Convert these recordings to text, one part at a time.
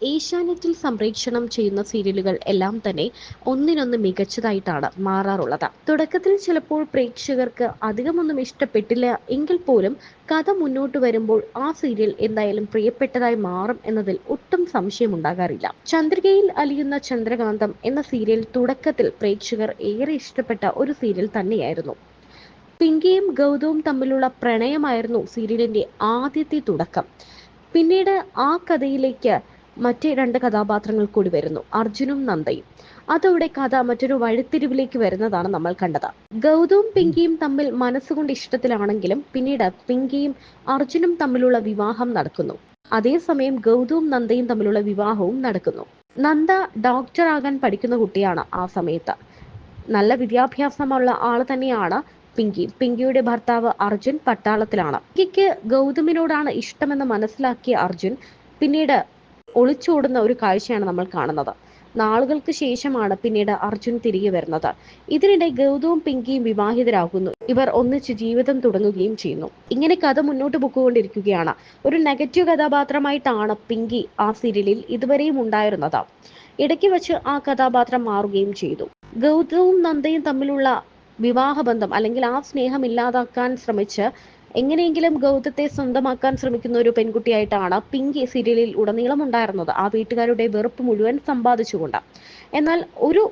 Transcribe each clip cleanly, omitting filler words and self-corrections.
ഏഷ്യാനെറ്റിൽ സംപ്രേക്ഷണം ചെയ്യുന്ന സീരിയലുകൾ എല്ലാം തന്നെ ഒന്നിനൊന്ന് മികച്ചതായിട്ടാണ് മാറാറുള്ളത്. തുടക്കത്തിൽ ചിലപ്പോൾ പ്രേക്ഷകർക്ക് അധികമൊന്നും ഇഷ്ടപ്പെട്ടില്ല എങ്കിൽ പോലും കഥ മുന്നോട്ട് വരുമ്പോൾ ആ സീരിയൽ എന്തായാലും പ്രിയപ്പെട്ടതായി മാറും എന്നതിൽ ഒട്ടും സംശയമുണ്ടാകാറില്ല. ചന്ദ്രികയിൽ അലിയുന്ന ചന്ദ്രകാന്തം എന്ന സീരിയൽ തുടക്കത്തിൽ പ്രേക്ഷകർ ഏറെ ഇഷ്ടപ്പെട്ട ഒരു സീരിയൽ തന്നെയായിരുന്നു. പിങ്കിയും ഗൗതവും തമ്മിലുള്ള പ്രണയമായിരുന്നു സീരിയലിന്റെ ആദ്യത്തെ തുടക്കം. പിന്നീട് ആ കഥയിലേക്ക് മറ്റേ രണ്ട് കഥാപാത്രങ്ങൾ കൂടി വരുന്നു, അർജുനും നന്ദയും. അതോടെ കഥ മറ്റൊരു വഴിത്തിരിവിലേക്ക് വരുന്നതാണ് നമ്മൾ കണ്ടത്. ഗൗതവും പിങ്കിയും തമ്മിൽ മനസ്സുകൊണ്ട് ഇഷ്ടത്തിലാണെങ്കിലും പിന്നീട് പിങ്കിയും അർജുനും തമ്മിലുള്ള വിവാഹം നടക്കുന്നു. അതേസമയം ഗൗതവും നന്ദയും തമ്മിലുള്ള വിവാഹവും നടക്കുന്നു. നന്ദ ഡോക്ടറാകാൻ പഠിക്കുന്ന കുട്ടിയാണ് ആ സമയത്ത്. നല്ല വിദ്യാഭ്യാസമുള്ള ആൾ തന്നെയാണ് പിങ്കി. പിങ്കിയുടെ ഭർത്താവ് അർജുൻ പട്ടാളത്തിലാണ്. പിങ്കിക്ക് ഗൗതമിനോടാണ് ഇഷ്ടമെന്ന് മനസ്സിലാക്കിയ അർജുൻ പിന്നീട് ഒളിച്ചോടുന്ന ഒരു കാഴ്ചയാണ് നമ്മൾ കാണുന്നത്. നാളുകൾക്ക് ശേഷമാണ് പിന്നീട് അർജുൻ തിരികെ വരുന്നത്. ഇതിനിടെ ഗൗതവും പിങ്കിയും വിവാഹിതരാകുന്നു. ഇവർ ഒന്നിച്ച് ജീവിതം തുടങ്ങുകയും ചെയ്യുന്നു. ഇങ്ങനെ കഥ മുന്നോട്ട് പൊക്കുകൊണ്ടിരിക്കുകയാണ്. ഒരു നെഗറ്റീവ് കഥാപാത്രമായിട്ടാണ് പിങ്കി ആ സീരിയലിൽ ഇതുവരെയും ഉണ്ടായിരുന്നത്. ഇടയ്ക്ക് വെച്ച് ആ കഥാപാത്രം മാറുകയും ചെയ്തു. ഗൗതവും നന്ദയും തമ്മിലുള്ള വിവാഹബന്ധം അല്ലെങ്കിൽ ആ സ്നേഹം ഇല്ലാതാക്കാൻ ശ്രമിച്ച് എങ്ങനെയെങ്കിലും ഗൗതത്തെ സ്വന്തമാക്കാൻ ശ്രമിക്കുന്ന ഒരു പെൺകുട്ടിയായിട്ടാണ് പിങ്കി സീരിയലിൽ ഉടനീളം ഉണ്ടായിരുന്നത്, ആ വീട്ടുകാരുടെ വെറുപ്പ് മുഴുവൻ സമ്പാദിച്ചുകൊണ്ട്. എന്നാൽ ഒരു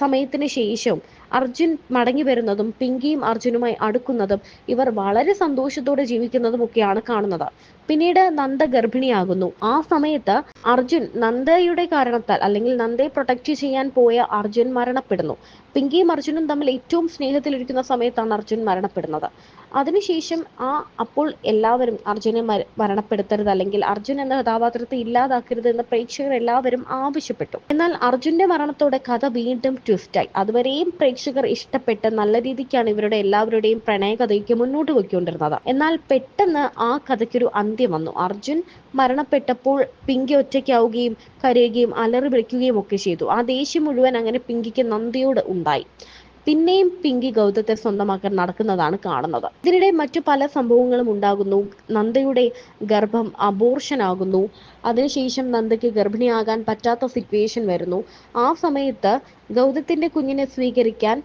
സമയത്തിന് ശേഷം അർജുൻ മടങ്ങി വരുന്നതും പിങ്കിയും അർജുനുമായി അടുക്കുന്നതും ഇവർ വളരെ സന്തോഷത്തോടെ ജീവിക്കുന്നതും ഒക്കെയാണ് കാണുന്നത്. പിന്നീട് നന്ദ ഗർഭിണിയാകുന്നു. ആ സമയത്ത് അർജുൻ നന്ദയുടെ കാരണത്താൽ അല്ലെങ്കിൽ നന്ദയെ പ്രൊട്ടക്ട് ചെയ്യാൻ പോയ അർജുൻ മരണപ്പെടുന്നു. പിങ്കിയും അർജുനും തമ്മിൽ ഏറ്റവും സ്നേഹത്തിലിരിക്കുന്ന സമയത്താണ് അർജുൻ മരണപ്പെടുന്നത്. അതിനുശേഷം അപ്പോൾ എല്ലാവരും അർജുനെ മരണപ്പെടുത്തരുത് അല്ലെങ്കിൽ അർജുൻ എന്ന കഥാപാത്രത്തെ ഇല്ലാതാക്കരുത് എന്ന് പ്രേക്ഷകർ എല്ലാവരും ആവശ്യപ്പെട്ടു. എന്നാൽ അർജുന്റെ മരണത്തോടെ കഥ വീണ്ടും ട്വിസ്റ്റായി. അതുവരെയും പ്രേക്ഷകർ ഇഷ്ടപ്പെട്ട് നല്ല രീതിക്കാണ് ഇവരുടെ എല്ലാവരുടെയും പ്രണയകഥയ്ക്ക് മുന്നോട്ട് പോയിക്കൊണ്ടിരുന്നത്. എന്നാൽ പെട്ടെന്ന് ആ കഥയ്ക്കൊരു അന്ത്യം വന്നു. അർജുൻ മരണപ്പെട്ടപ്പോൾ പിങ്കി ഒറ്റയ്ക്കാവുകയും കരയുകയും അലറി വിളിക്കുകയും ഒക്കെ ചെയ്തു. ആ ദേഷ്യം മുഴുവൻ അങ്ങനെ പിങ്കിക്ക് നന്ദിയോട് ഉണ്ടായി. പിന്നെയും പിങ്കി ഗൗതത്തെ സ്വന്തമാക്കാൻ നടക്കുന്നതാണ് കാണുന്നത്. ഇതിനിടെ മറ്റു പല സംഭവങ്ങളും ഉണ്ടാകുന്നു. നന്ദയുടെ ഗർഭം അബോർഷൻ ആകുന്നു. അതിനുശേഷം നന്ദയ്ക്ക് ഗർഭിണിയാകാൻ പറ്റാത്ത സിറ്റുവേഷൻ വരുന്നു. ആ സമയത്ത് ഗൗതത്തിന്റെ കുഞ്ഞിനെ സ്വീകരിക്കാൻ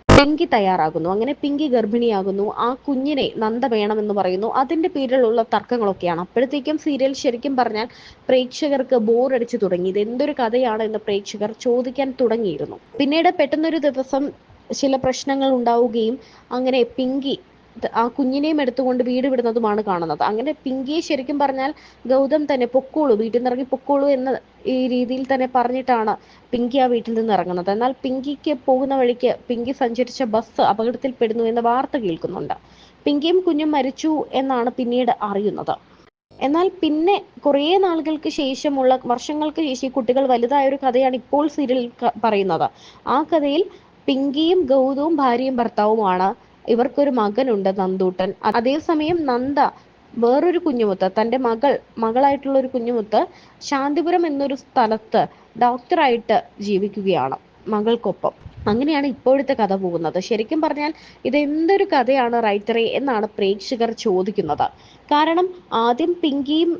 പിങ്കി തയ്യാറാകുന്നു. അങ്ങനെ പിങ്കി ഗർഭിണിയാകുന്നു. ആ കുഞ്ഞിനെ നന്ദ വേണമെന്ന് പറയുന്നു. അതിന്റെ പേരിലുള്ള തർക്കങ്ങളൊക്കെയാണ്. അപ്പോഴത്തേക്കും സീരിയൽ ശരിക്കും പറഞ്ഞാൽ പ്രേക്ഷകർക്ക് ബോറടിച്ചു തുടങ്ങി. ഇത് എന്തൊരു കഥയാണ് എന്ന് പ്രേക്ഷകർ ചോദിക്കാൻ തുടങ്ങിയിരുന്നു. പിന്നീട് പെട്ടെന്നൊരു ദിവസം ചില പ്രശ്നങ്ങൾ ഉണ്ടാവുകയും അങ്ങനെ പിങ്കി ആ കുഞ്ഞിനെയും എടുത്തുകൊണ്ട് വീട് വിടുന്നതുമാണ് കാണുന്നത്. അങ്ങനെ പിങ്കിയെ ശരിക്കും പറഞ്ഞാൽ ഗൗതം തന്നെ പൊക്കോളൂ, വീട്ടിൽ നിന്ന് ഇറങ്ങി പൊക്കോളൂ എന്ന ഈ രീതിയിൽ തന്നെ പറഞ്ഞിട്ടാണ് പിങ്കി ആ വീട്ടിൽ നിന്ന് ഇറങ്ങുന്നത്. എന്നാൽ പിങ്കിക്ക് പോകുന്ന വഴിക്ക് പിങ്കി സഞ്ചരിച്ച ബസ് അപകടത്തിൽപ്പെടുന്നു എന്ന വാർത്ത കേൾക്കുന്നുണ്ട്. പിങ്കിയും കുഞ്ഞും മരിച്ചു എന്നാണ് പിന്നീട് അറിയുന്നത്. എന്നാൽ പിന്നെ കുറേ നാളുകൾക്ക് ശേഷമുള്ള വർഷങ്ങൾക്ക് ശേഷം കുട്ടികൾ വലുതായ ഒരു കഥയാണ് ഇപ്പോൾ സീരിയൽ പറയുന്നത്. ആ കഥയിൽ പിങ്കിയും ഗൗതവും ഭാര്യയും ഭർത്താവുമാണ്. ഇവർക്കൊരു മകനുണ്ട്, നന്ദൂട്ടൻ. അതേസമയം നന്ദ വേറൊരു കുഞ്ഞുമുത്ത്, തൻ്റെ മകളായിട്ടുള്ള ഒരു കുഞ്ഞുമുത്ത് ശാന്തിപുരം എന്നൊരു സ്ഥലത്ത് ഡോക്ടറായിട്ട് ജീവിക്കുകയാണ് മകൾക്കൊപ്പം. അങ്ങനെയാണ് ഇപ്പോഴത്തെ കഥ പോകുന്നത്. ശരിക്കും പറഞ്ഞാൽ ഇതെന്തൊരു കഥയാണ് റൈറ്ററെ എന്നാണ് പ്രേക്ഷകർ ചോദിക്കുന്നത്. കാരണം ആദ്യം പിങ്കിയും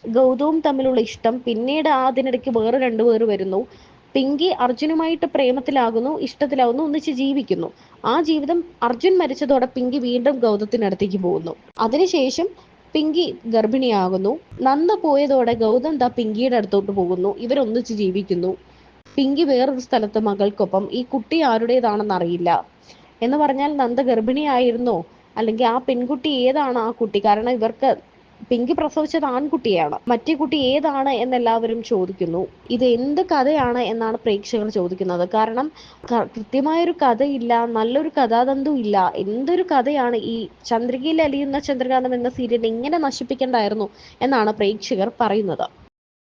ഗൗതവും തമ്മിലുള്ള ഇഷ്ടം, പിന്നീട് അതിനിടയ്ക്ക് വേറെ രണ്ടുപേർ വരുന്നു. പിങ്കി അർജുനുമായിട്ട് പ്രേമത്തിലാകുന്നു, ഇഷ്ടത്തിലാകുന്നു, ഒന്നിച്ച് ജീവിക്കുന്നു. ആ ജീവിതം അർജുൻ മരിച്ചതോടെ പിങ്കി വീണ്ടും ഗൗതത്തിനടുത്തേക്ക് പോകുന്നു. അതിനുശേഷം പിങ്കി ഗർഭിണിയാകുന്നു. നന്ദ പോയതോടെ ഗൗതം പിങ്കിയുടെ അടുത്തോട്ട് പോകുന്നു. ഇവരൊന്നിച്ച് ജീവിക്കുന്നു. പിങ്കി വേറൊരു സ്ഥലത്ത് മകൾക്കൊപ്പം. ഈ കുട്ടി ആരുടേതാണെന്ന് അറിയില്ല. എന്ന് പറഞ്ഞാൽ നന്ദ ഗർഭിണിയായിരുന്നോ, അല്ലെങ്കിൽ ആ പെൺകുട്ടി ഏതാണ് ആ കുട്ടി? കാരണം ഇവർക്ക് പിങ്കി പ്രസവിച്ചത് ആൺകുട്ടിയാണ്. മറ്റേ കുട്ടി ഏതാണ് എന്നെല്ലാവരും ചോദിക്കുന്നു. ഇത് എന്ത് കഥയാണ് എന്നാണ് പ്രേക്ഷകർ ചോദിക്കുന്നത്. കാരണം കൃത്യമായൊരു കഥയില്ല, നല്ലൊരു കഥാതന്തു ഇല്ല. എന്തൊരു കഥയാണ് ഈ ചന്ദ്രികയിൽ അലിയുന്ന ചന്ദ്രകാന്തം എന്ന സീരിയൽ ഇങ്ങനെ നശിപ്പിക്കേണ്ടായിരുന്നു എന്നാണ് പ്രേക്ഷകർ പറയുന്നത്.